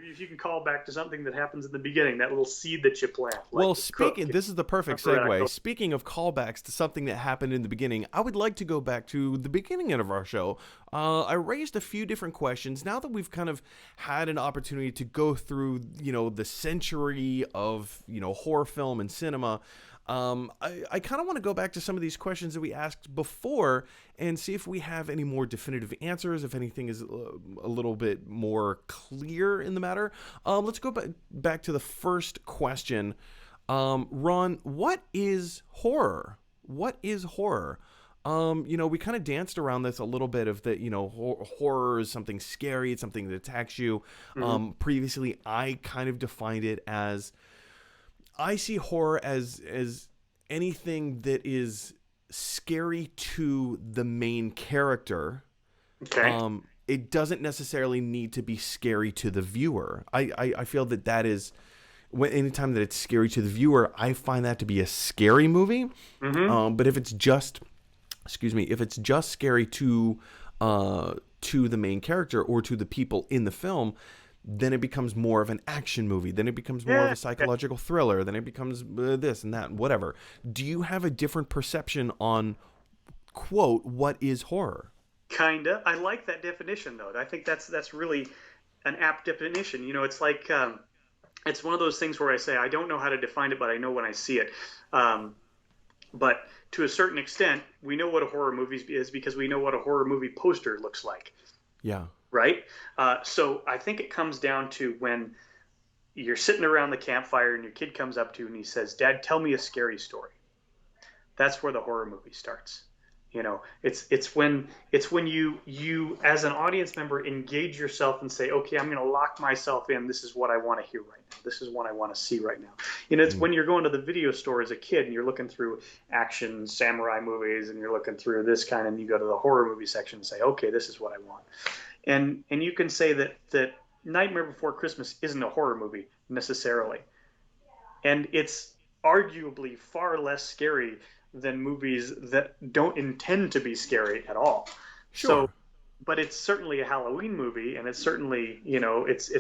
Maybe if you can call back to something that happens in the beginning, that little seed that you plant, like Well, the cook. this is the perfect segue. Speaking of callbacks to something that happened in the beginning, I would like to go back to the beginning of our show. I raised a few different questions. Now that we've kind of had an opportunity to go through, the century of, horror film and cinema, I kind of want to go back to some of these questions that we asked before and see if we have any more definitive answers, if anything is a little bit more clear in the matter. Let's go back to the first question. Ron, what is horror? What is horror? We kind of danced around this a little bit of that, horror is something scary, it's something that attacks you. Previously, I kind of defined it as, I see horror as anything that is scary to the main character. Okay. It doesn't necessarily need to be scary to the viewer. I feel that is, anytime that it's scary to the viewer, I find that to be a scary movie. But if it's just, scary to the main character or to the people in the film, then it becomes more of an action movie. Then it becomes more of a psychological thriller. Then it becomes this and that, and whatever. Do you have a different perception on, quote, what is horror? Kinda. I like that definition, though. I think that's really an apt definition. It's like it's one of those things where I say I don't know how to define it, but I know when I see it. But to a certain extent, we know what a horror movie is because we know what a horror movie poster looks like. Yeah. Right? So I think it comes down to when you're sitting around the campfire and your kid comes up to you and he says, "Dad, tell me a scary story." That's where the horror movie starts. It's when you as an audience member engage yourself and say, okay, I'm going to lock myself in. This is what I want to hear right now. This is what I want to see right now. It's when you're going to the video store as a kid and you're looking through action samurai movies and you're looking through this kind, and you go to the horror movie section and say, okay, this is what I want. And you can say that Nightmare Before Christmas isn't a horror movie necessarily. And it's arguably far less scary than movies that don't intend to be scary at all. Sure. But it's certainly a Halloween movie, and it's certainly, it's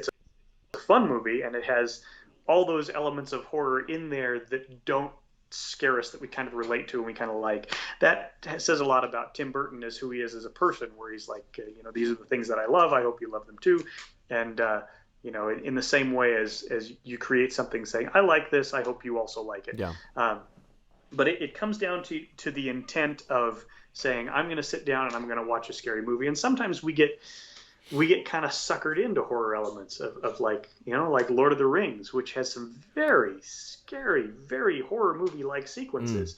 a fun movie, and it has all those elements of horror in there that don't scare us, that we kind of relate to and we kind of like. That says a lot about Tim Burton as who he is as a person, where he's like, these are the things that I love. I hope you love them too. And, in the same way as you create something saying, I like this, I hope you also like it. Yeah. But it comes down to the intent of saying, I'm going to sit down and I'm going to watch a scary movie. And sometimes we get kind of suckered into horror elements of like Lord of the Rings, which has some very scary, very horror movie-like sequences.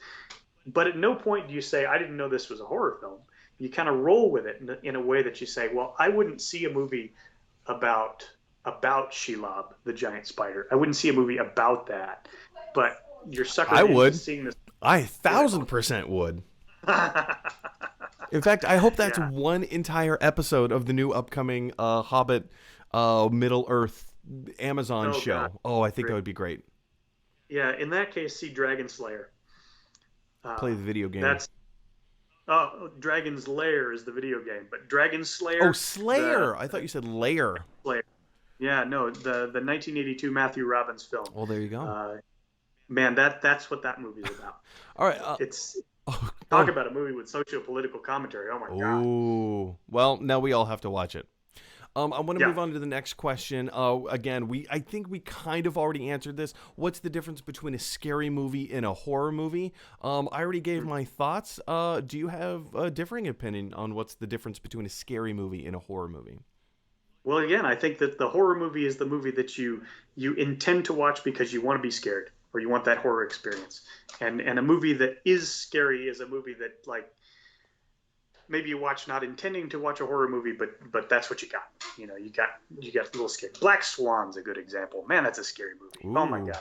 But at no point do you say, I didn't know this was a horror film. You kind of roll with it in a way that you say, well, I wouldn't see a movie about Shelob, the giant spider. I wouldn't see a movie about that. But you're suckered into seeing this. I 1,000% would. In fact, I hope that's one entire episode of the new upcoming Hobbit Middle Earth Amazon show. God. Oh, I think that would be great. Yeah, in that case, see Dragon Slayer. Play the video game. Dragon's Lair is the video game, but Dragon Slayer. Oh, Slayer! I thought you said Lair. Slayer. Yeah, no, the 1982 Matthew Robbins film. Well, there you go. Man, that's what that movie is about. All right. Talk about a movie with socio-political commentary. Oh, my God. Ooh. Well, now we all have to watch it. I want to move on to the next question. Again, I think we kind of already answered this. What's the difference between a scary movie and a horror movie? I already gave my thoughts. Do you have a differing opinion on what's the difference between a scary movie and a horror movie? Well, again, I think that the horror movie is the movie that you intend to watch because you want to be scared or you want that horror experience. And a movie that is scary is a movie that, like, maybe you watch not intending to watch a horror movie, but that's what you got. You got a little scared. Black Swan's a good example. Man, that's a scary movie. Ooh. Oh my God.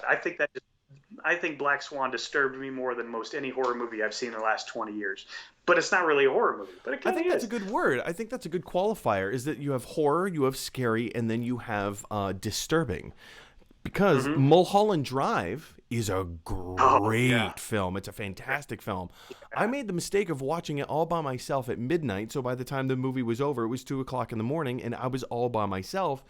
I think Black Swan disturbed me more than most any horror movie I've seen in the last 20 years. But it's not really a horror movie. But it I think that's a good word. I think that's a good qualifier, is that you have horror, you have scary, and then you have disturbing. Because Mulholland Drive is a great film. It's a fantastic film. Yeah. I made the mistake of watching it all by myself at midnight. So by the time the movie was over, it was 2:00 in the morning, and I was all by myself.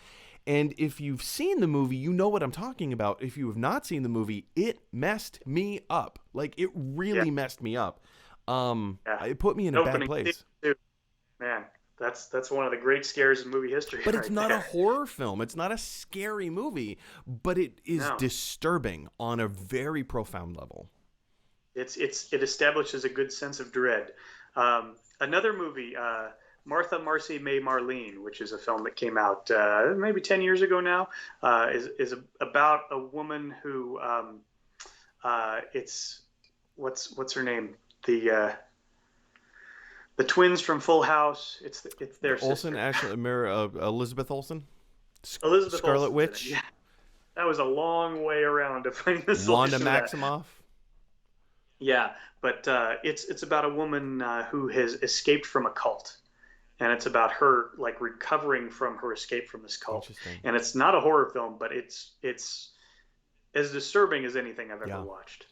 And if you've seen the movie, you know what I'm talking about. If you have not seen the movie, it messed me up. Like, it Yeah, really messed me up. yeah. It put me in a bad Opening scene, place. too. Man, that's one of the great scares in movie history But it's right not a there. horror film. It's not a scary movie, but it is No, disturbing on a very profound level. it establishes a good sense of dread. Another movie, Martha, Marcy, May, Marlene, which is a film that came out maybe 10 years ago now, about a woman who it's what's her name, the uh, the twins from Full House. It's The their Olsen, sister, Ashley, Elizabeth Olsen, Elizabeth Scarlet Olsen's in it. Witch, Yeah, that was a long way around to find the Wanda solution to that. Maximoff. Yeah, but it's about a woman who has escaped from a cult, and it's about her like recovering from her escape from this cult. Interesting. And it's not a horror film, but it's as disturbing as anything I've ever Yeah. watched.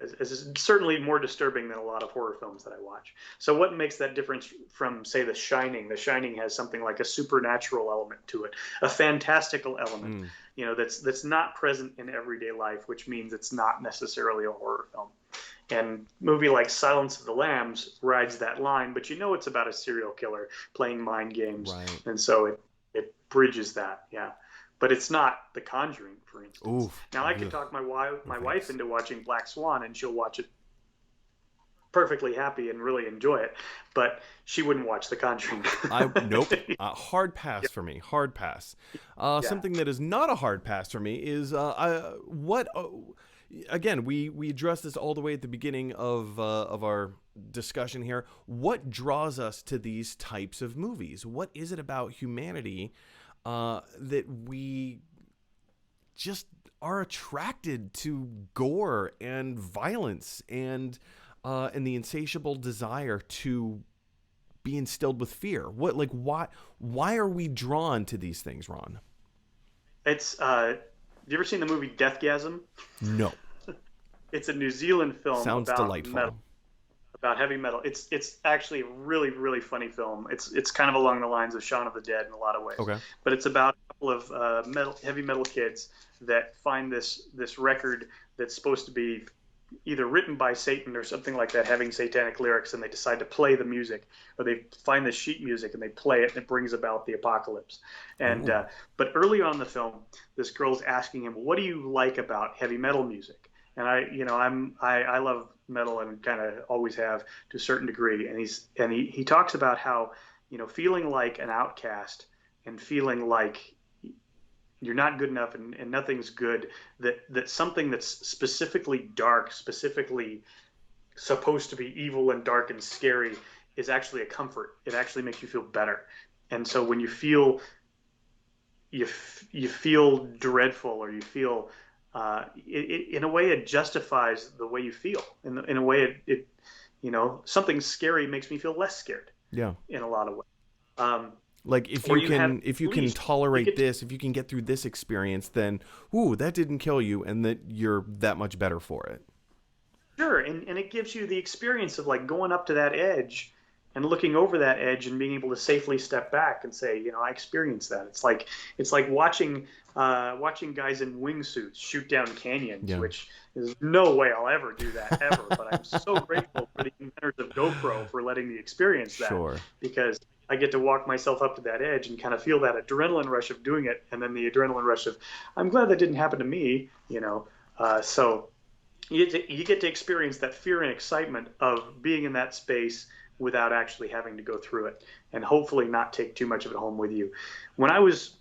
It's certainly more disturbing than a lot of horror films that I watch. So what makes that difference from, say, The Shining? The Shining has something like a supernatural element to it, a fantastical element, Mm. that's not present in everyday life, which means it's not necessarily a horror film. And a movie like Silence of the Lambs rides that line, but it's about a serial killer playing mind games, Right. and so it bridges that, yeah. But it's not The Conjuring, for instance. Oof. Now I could Ugh. talk my No wife thanks. into watching Black Swan, and she'll watch it perfectly happy and really enjoy it, but she wouldn't watch The Conjuring. Nope. Hard pass for me. Hard pass. Yeah. Something that is not a hard pass for me is what. Again, we addressed this all the way at the beginning of our discussion here. What draws us to these types of movies? What is it about humanity that we just are attracted to gore and violence and the insatiable desire to be instilled with fear? Why are we drawn to these things, Ron? It's have you ever seen the movie Deathgasm? No. It's a New Zealand film Sounds about delightful. metal, about heavy metal. It's actually a really, really funny film. It's kind of along the lines of Shaun of the Dead in a lot of ways. Okay. But it's about a couple of heavy metal kids that find this record that's supposed to be either written by Satan or something like that, having satanic lyrics, and they decide to play the music, or they find the sheet music and they play it, and it brings about the apocalypse. And but early on in the film, this girl's asking him, "What do you like about heavy metal music?" And I love metal and kind of always have to a certain degree. And he talks about how feeling like an outcast and feeling like you're not good enough and nothing's good, that something that's specifically dark, specifically supposed to be evil and dark and scary, is actually a comfort. It actually makes you feel better. And so when you feel dreadful, or you feel in a way it justifies the way you feel. In a way it something scary makes me feel less scared. Yeah. In a lot of ways. Like if you can tolerate this, if you can get through this experience, then that didn't kill you, and that you're that much better for it. Sure, and it gives you the experience of like going up to that edge and looking over that edge and being able to safely step back and say, I experienced that. It's like watching guys in wingsuits shoot down canyons, which is no way I'll ever do that ever. But I'm so grateful for the inventors of GoPro for letting me experience that. Sure. Because I get to walk myself up to that edge and kind of feel that adrenaline rush of doing it, and then the adrenaline rush of, I'm glad that didn't happen to me, So you get to experience that fear and excitement of being in that space without actually having to go through it, and hopefully not take too much of it home with you. When I was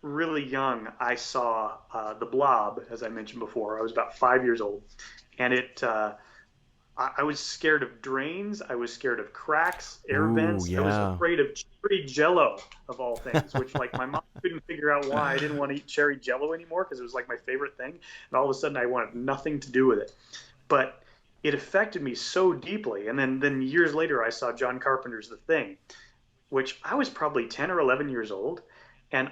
really young, I saw The Blob, as I mentioned before. I was about 5 years old, and I was scared of drains. I was scared of cracks, air vents. Yeah. I was afraid of cherry Jello, of all things, which like my mom couldn't figure out why I didn't want to eat cherry Jello anymore, because it was like my favorite thing. And all of a sudden I wanted nothing to do with it. But it affected me so deeply. And then years later, I saw John Carpenter's The Thing, which I was probably 10 or 11 years old. And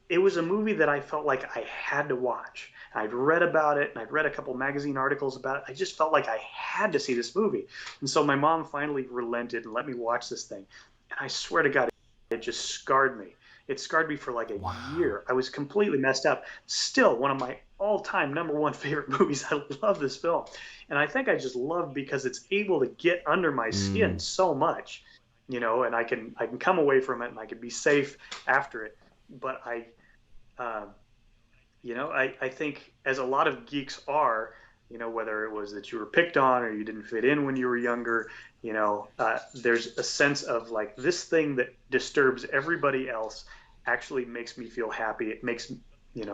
it was a movie that I felt like I had to watch. I'd read about it, and I'd read a couple magazine articles about it. I just felt like I had to see this movie. And so my mom finally relented and let me watch this thing. And I swear to God, it just scarred me. It scarred me for like a Wow. year. I was completely messed up. Still, one of my all-time number one favorite movies. I love this film, and I think I just love because it's able to get under my skin Mm. so much, and I can come away from it and I can be safe after it. But uh, I think as a lot of geeks are, whether it was that you were picked on or you didn't fit in when you were younger, there's a sense of like this thing that disturbs everybody else actually makes me feel happy. It makes,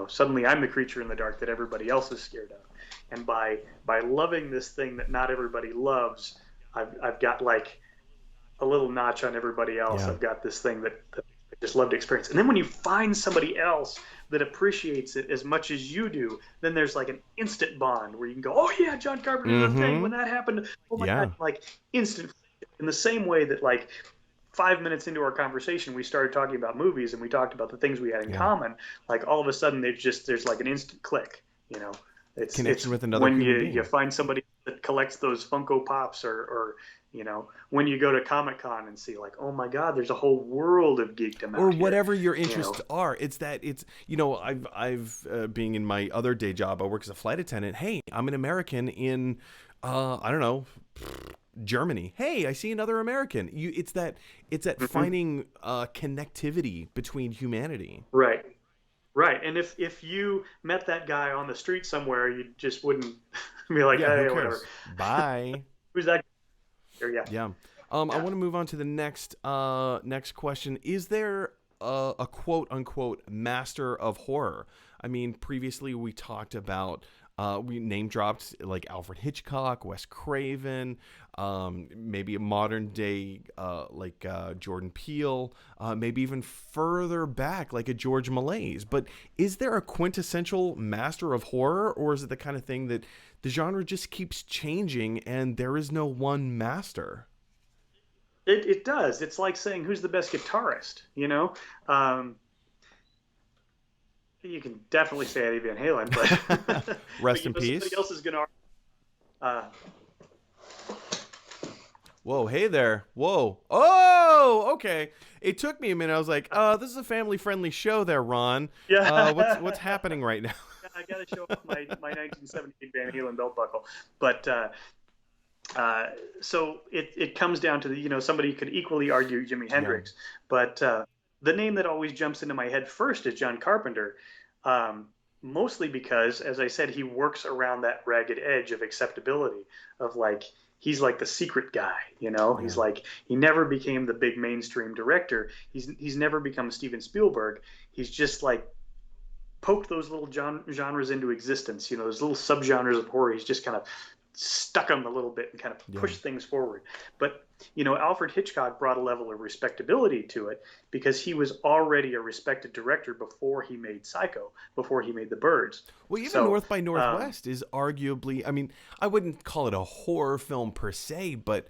suddenly I'm the creature in the dark that everybody else is scared of. And by loving this thing that not everybody loves, I've got like a little notch on everybody else. Yeah. I've got this thing that I just love to experience. And then when you find somebody else that appreciates it as much as you do, then there's like an instant bond where you can go, oh yeah, John Carpenter did the thing when Mm-hmm. that happened. Oh my God, Yeah. like instant. In the same way that like 5 minutes into our conversation, we started talking about movies and we talked about the things we had in Yeah. common. Like all of a sudden, there's like an instant click. You know, it's Connection with another when human you being. find somebody that collects those Funko Pops, or when you go to Comic Con and see like, oh my God, there's a whole world of geekdom Or out here. whatever your You know, interests are. It's that it's I've being in my other day job, I work as a flight attendant. Hey, I'm an American in I don't know, Germany. Hey, I see another American. It's that mm-hmm. finding connectivity between humanity. Right. Right. And if you met that guy on the street somewhere, you just wouldn't be like, Yeah, who hey, whatever. cares? Bye. Who's that? Or, yeah. Yeah. I Yeah. want to move on to the next question. Is there a quote unquote master of horror? I mean, previously we talked about we name dropped like Alfred Hitchcock, Wes Craven, maybe a modern day like Jordan Peele, maybe even further back like a George Méliès. But is there a quintessential master of horror, or is it the kind of thing that the genre just keeps changing and there is no one master? It does. It's like saying who's the best guitarist, you know? Um, you can definitely say Eddie Van Halen, but but Rest in somebody peace. else is gonna uh, Whoa, hey there. Whoa. Oh, okay. It took me a minute. I was like, this is a family friendly show there, Ron. What's yeah. happening right now? I got to show off my 1978 Van Halen belt buckle. But uh, so it comes down to somebody could equally argue Jimi Yeah. Hendrix, but the name that always jumps into my head first is John Carpenter, um, mostly because, as I said, he works around that ragged edge of acceptability of like he's like the secret guy, Yeah. he's like he never became the big mainstream director. He's never become Steven Spielberg. He's just like poked those little genres into existence. Those little subgenres of horror. He's just kind of stuck them a little bit and kind of Yeah. pushed things forward. But Alfred Hitchcock brought a level of respectability to it because he was already a respected director before he made Psycho, before he made The Birds. Well, even So, North by Northwest is arguably, I mean, I wouldn't call it a horror film per se, but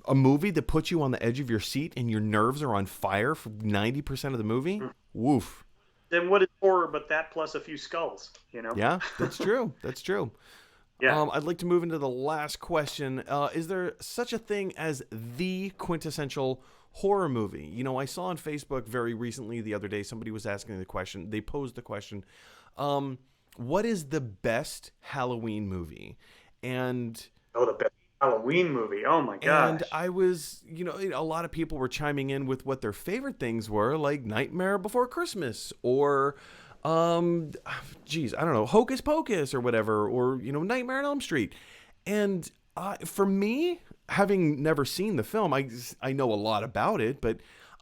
a movie that puts you on the edge of your seat and your nerves are on fire for 90% of the movie. Woof. then what is horror but that plus a few skulls? Yeah, that's true. That's true. Yeah. I'd like to move into the last question. Is there such a thing as the quintessential horror movie? I saw on Facebook very recently the other day, somebody was asking the question. They posed the question, um, what is the best Halloween movie? And Oh, the best Halloween movie. Oh my and gosh. I was, a lot of people were chiming in with what their favorite things were, like Nightmare Before Christmas or, um, geez, I don't know, Hocus Pocus or whatever, or, Nightmare on Elm Street. And for me, having never seen the film, I know a lot about it, but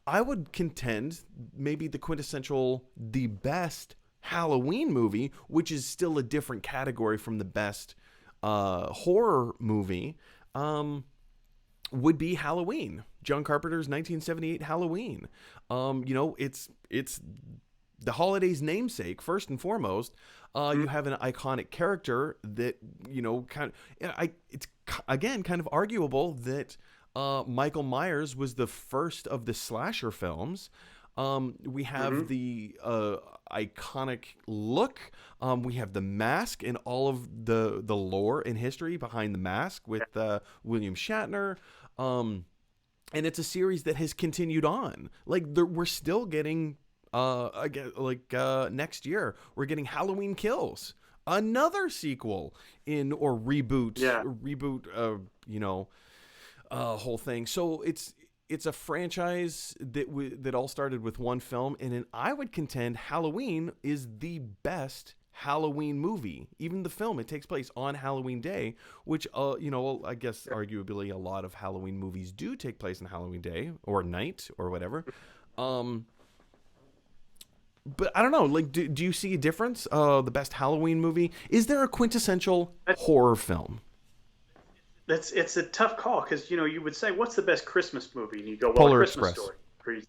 I would contend maybe the quintessential, the best Halloween movie, which is still a different category from the best horror movie, um, would be Halloween. John Carpenter's 1978 Halloween. It's the holiday's namesake first and foremost. You have an iconic character that kind of. It's again kind of arguable that Michael Myers was the first of the slasher films. We have Mm-hmm. the iconic look. We have the mask and all of the lore and history behind the mask with William Shatner. And it's a series that has continued on. Like we're still getting I get like next year we're getting Halloween Kills, another sequel in or Yeah. reboot. You know, whole thing. So it's a franchise that all started with one film, and I would contend Halloween is the best Halloween movie. Even the film, it takes place on Halloween Day, which you know, I guess arguably a lot of Halloween movies do take place on Halloween Day or night or whatever. Um, but I don't know. Like, do you see a difference? The best Halloween movie. Is there a quintessential horror film? It's a tough call because you would say what's the best Christmas movie, and you go, well, A Polar Christmas Express. Story,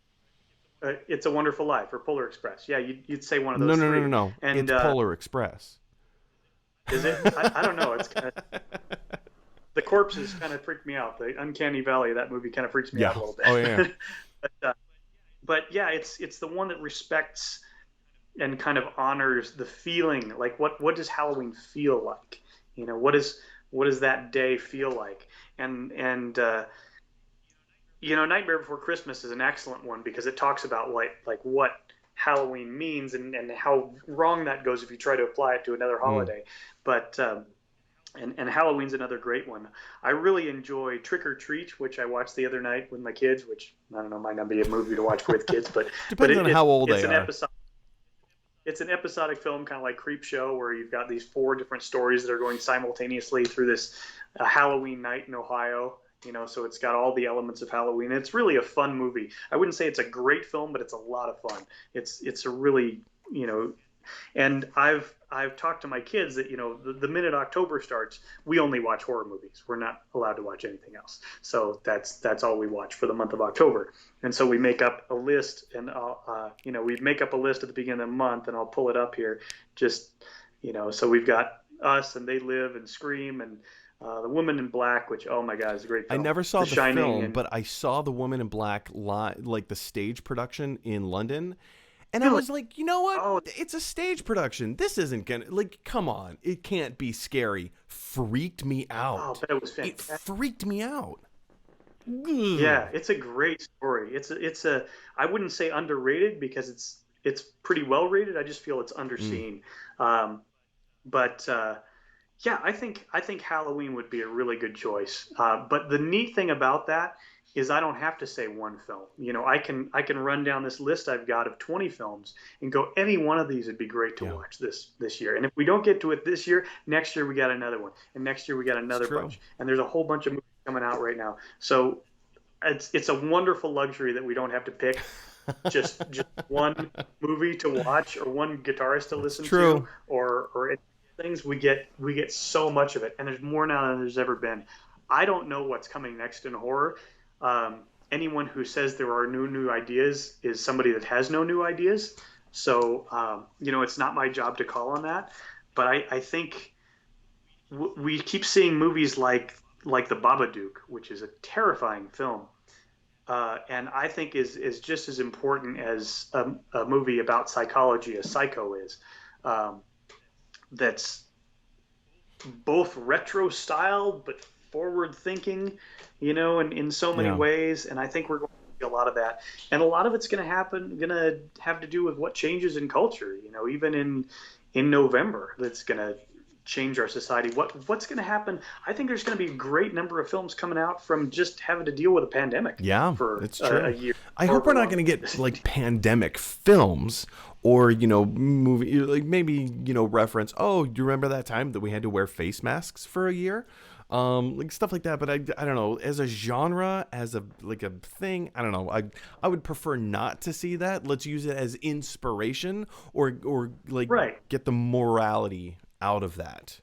or It's a Wonderful Life, or Polar Express. Yeah, you'd say one of No, those no, no, no, three. no. And It's Polar Express. is it? I don't know. It's kind of the corpses kind of freak me out. The Uncanny Valley of that movie kind of freaks me Yeah. out a little Oh yeah. bit. But yeah, it's the one that respects and kind of honors the feeling. Like what does Halloween feel like? What does that day feel like? And Nightmare Before Christmas is an excellent one because it talks about what Halloween means and how wrong that goes if you try to apply it to another Mm. holiday. But and Halloween's another great one. I really enjoy Trick or Treat, which I watched the other night with my kids. Which I don't know, might not be a movie to watch with kids, but Depends on how old it's they an are. episode. It's an episodic film, kind of like Creep Show, where you've got these four different stories that are going simultaneously through this Halloween night in Ohio. So it's got all the elements of Halloween. It's really a fun movie. I wouldn't say it's a great film, but it's a lot of fun. It's a really and I've talked to my kids that the minute October starts, we only watch horror movies. We're not allowed to watch anything else. So that's all we watch for the month of October. And so we make up a list, and we make up a list at the beginning of the month, and I'll pull it up here. Just so we've got Us and They Live and Scream and The Woman in Black, which oh my god is a great I film. never saw the Shining film, and but I saw The Woman in Black like the stage production in London. And I really, was like, you know what? oh It's a stage production. This isn't gonna come on. It can't be scary. Freaked me oh, out. but it was It fantastic. freaked me out. Ugh. Yeah, it's a great story. It's a I wouldn't say underrated because it's pretty well rated. I just feel it's Mm. underseen. Um, but yeah, I think Halloween would be a really good choice. But the neat thing about that is I don't have to say one film. I can run down this list I've got of 20 films and go any one of these would be great to Yeah, watch this year. And if we don't get to it this year, next year we got another one, and next year we got it's another true. bunch. And there's a whole bunch of movies coming out right now. So it's a wonderful luxury that we don't have to pick just one movie to watch or one guitarist to It's listen to true. or things. We get so much of it, and there's more now than there's ever been. I don't know what's coming next in horror. Anyone who says there are new ideas is somebody that has no new ideas. So it's not my job to call on that, but I think we keep seeing movies like The Babadook, which is a terrifying film, and I think is just as important as a movie about psychology as Psycho is. Um, that's both retro styled but forward thinking, in so many Yeah. ways. And I think we're going to see a lot of that. And a lot of it's going to have to do with what changes in culture, even in November, that's going to change our society. What's going to happen? I think there's going to be a great number of films coming out from just having to deal with a pandemic Yeah, for it's a true. year, I hope we're however not long going to it get is. like pandemic films or, movie like maybe, reference, "Oh, do you remember that time that we had to wear face masks for a year?" Like stuff like that, but I don't know, as a genre, as a like a thing, I don't know. I would prefer not to see that. Let's use it as inspiration or like Right. get the morality out of that.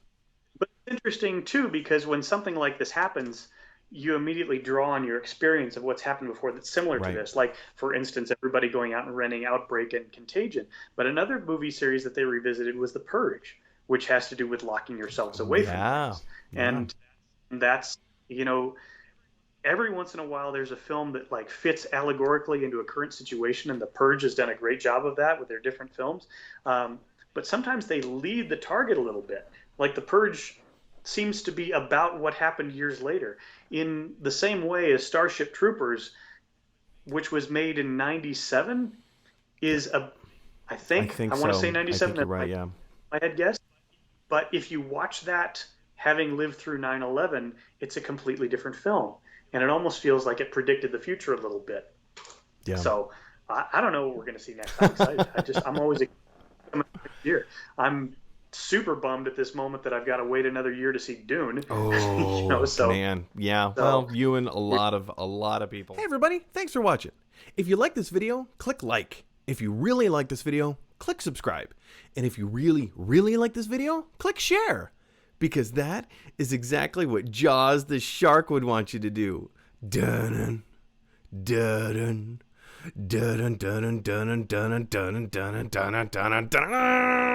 But it's interesting too because when something like this happens, you immediately draw on your experience of what's happened before that's similar to Right. this. Like, for instance, everybody going out and renting Outbreak and Contagion. But another movie series that they revisited was The Purge, which has to do with locking yourselves away from Yeah. things. Yeah. And that's, you know, every once in a while there's a film that like fits allegorically into a current situation, and The Purge has done a great job of that with their different films. But sometimes they lead the target a little bit. Like The Purge seems to be about what happened years later, in the same way as Starship Troopers, which was made in '97. is I think I want to so. say I think 97. you're right. Yeah. My head guess. But if you watch that, having lived through 9/11, it's a completely different film, and it almost feels like it predicted the future a little bit. Yeah. So I don't know what we're going to see next. I'm excited. I'm always here. I'm super bummed at this moment that I've got to wait another year to see Dune. Oh, man. Yeah. Well, you and a lot of people. Hey, everybody. Thanks for watching. If you like this video, click like. If you really like this video, click subscribe. And if you really, really like this video, click share. Because that is exactly what Jaws the shark would want you to do. Dun dun dun dun dun dun dun dun dun dun dun dun dun dun dun.